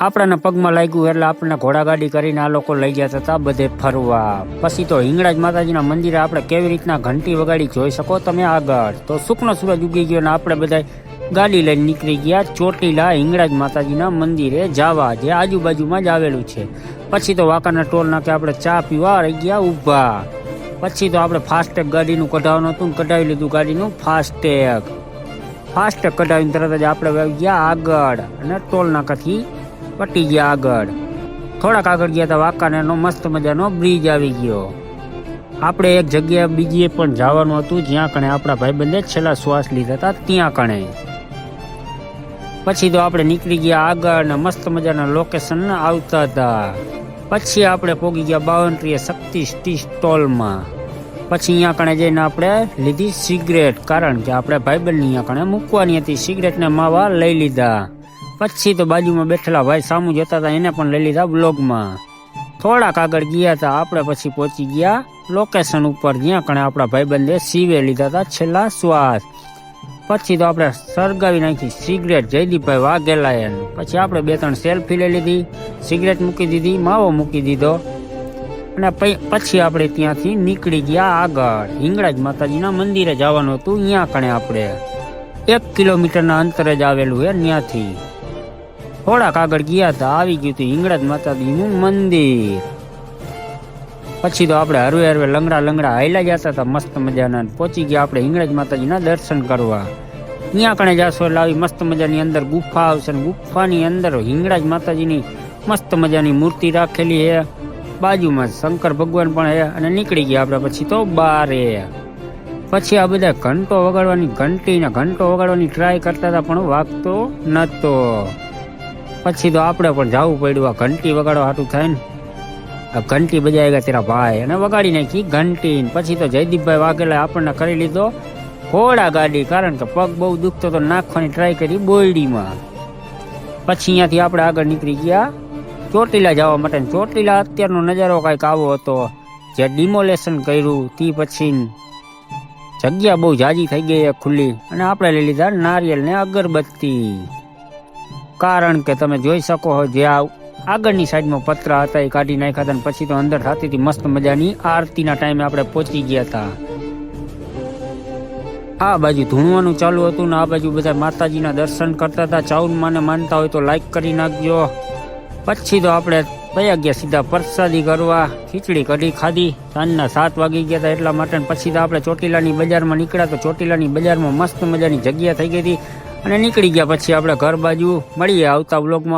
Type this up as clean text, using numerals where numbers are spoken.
આપણાને પગમાં લાગ્યું એટલે આપણને ઘોડાગાડી કરીને આ લોકો લઈ ગયા હતા બધે ફરવા. પછી તો હિંગળાજ માતાજીના મંદિરે આપણે કેવી રીતના ઘંટી વગાડી જોઈ શકો તમે આગળ. તો સુખનો સૂરજ ઉગી ગયો ને આપણે બધા ગાડી લઈને નીકળી ગયા ચોટીલા હિંગળાજ માતાજીના મંદિરે જવા, જે આજુબાજુમાં જ આવેલું છે. પછી તો વાંકાના ટોલ નાકે આપણે ચા પીવા રહી ગયા ઊભા. પછી તો આપણે ફાસ્ટેગ ગાડીનું કઢાવવાનું હતું, કઢાવી લીધું ગાડીનું ફાસ્ટેગ કઢાવીને તરત જ આપણે આવી ગયા આગળ અને ટોલ નાકાથી પટી ગયા આગળ. થોડાક આગળ ગયા હતા વાંકાનેરનો મસ્ત મજાનો બ્રિજ આવી ગયો. આપણે એક જગ્યાએ બીજી પણ જવાનું હતું જ્યાં કણે આપણા ભાઈબંધે છેલ્લા શ્વાસ લીધા હતા ત્યાં કણે. પછી તો આપણે નીકળી ગયા આગળ ને મસ્ત મજાના લોકેશન આવતા હતા. પછી આપણે પહોંચી ગયા 52 શક્તિ ટી સ્ટોલમાં. પછી અહીંયા કણે જઈને આપણે લીધી સિગરેટ, કારણ કે આપણે ભાઈબંધની અહીંયા કણે મૂકવાની હતી. સિગરેટને માવા લઈ લીધા. પછી તો બાજુમાં બેઠેલા ભાઈ સામું જતા હતા એને પણ લઈ લીધા બ્લોગમાં. થોડાક આગળ ગયા હતા આપણે પછી પહોંચી ગયા લોકેશન ઉપર જ્યાં કણે આપણા ભાઈબંધે સીવે લીધા હતા છેલ્લા શ્વાસ. પછી તો આપણે સળગાવી નાખી સિગરેટ જયદીપભાઈ વાઘેલા. પછી આપણે 2-3 સેલ્ફી લઈ લીધી, સિગરેટ મૂકી દીધી, માવો મૂકી દીધો અને પછી આપણે ત્યાંથી નીકળી ગયા આગળ. હિંગળાજ માતાજીના મંદિરે જવાનું હતું. અહીંયા કણે આપણે 1 કિલોમીટરના અંતરે જ આવેલું છે. ત્યાંથી થોડાક આગળ ગયા હતા આવી ગયું હતું હિંગળાજ માતાજીનું મંદિર. પછી તો આપણે હરવે લંગડા હાલ્યા જતા હતા મસ્ત મજાના. પહોંચી ગયા આપણે હિંગળાજ માતાજીના દર્શન કરવા. અહીંયા કણે જાશો એટલે આવી મસ્ત મજાની અંદર ગુફા આવશે ને ગુફાની અંદર હિંગળાજ માતાજીની મસ્ત મજાની મૂર્તિ રાખેલી છે. બાજુમાં શંકર ભગવાન પણ છે અને નીકળી ગયા આપણે પછી તો બારે. પછી આ બધા ઘંટો વગાડવાની ટ્રાય કરતા હતા પણ વાગતો નતો. પછી તો આપણે પણ જવું પડ્યું આ ઘંટી વગાડવા હાટું થાય ને. આ ઘંટી બજાવેગા તેરા ભાઈ અને વગાડી નાખી ઘંટી. પછી તો જયદીપભાઈ વાઘેલા આપણને કરી લીધો ઘોડા ગાડી, કારણ કે પગ બહુ દુખતો તો નાખવાની ટ્રાય કરી બોયડીમાં. પછી અહીંયાથી આપણે આગળ નીકળી ગયા ચોટીલા જવા માટે. ચોટીલા અત્યારનો નજારો કાંઈક આવો હતો, જે ડિમોલેશન કર્યું તે પછી જગ્યા બહુ જાજી થઈ ગઈ ખુલ્લી. અને આપણે લઈ લીધા નારિયેલ ને અગરબત્તી, કારણ કે તમે જોઈ શકો છો જે આગળની સાઈડમાં પતરા હતા એ કાઢી નાખ્યા હતા. પછી તો અંદર થતી હતી મસ્ત મજાની આરતીના ટાઈમે આપણે પહોંચી ગયા હતા. આ બાજુ ધૂણવાનું ચાલુ હતું ને આ બાજુ બધા માતાજીના દર્શન કરતા હતા. ચાઉનમાને માનતા હોય તો લાઈક કરી નાખજો. પછી તો આપણે પયા ગયા સીધા પ્રસાદી કરવા. ખીચડી કઢી ખાધી. સાંજના 7 વાગી ગયા હતા એટલા માટે. પછી તો આપણે ચોટીલાની બજારમાં નીકળ્યા. તો ચોટીલાની બજારમાં મસ્ત મજાની જગ્યા થઈ ગઈ હતી અને નીકળી ગયા. પછી આપણે ઘર બાજુ મળીએ આવતા વ્લોગમાં.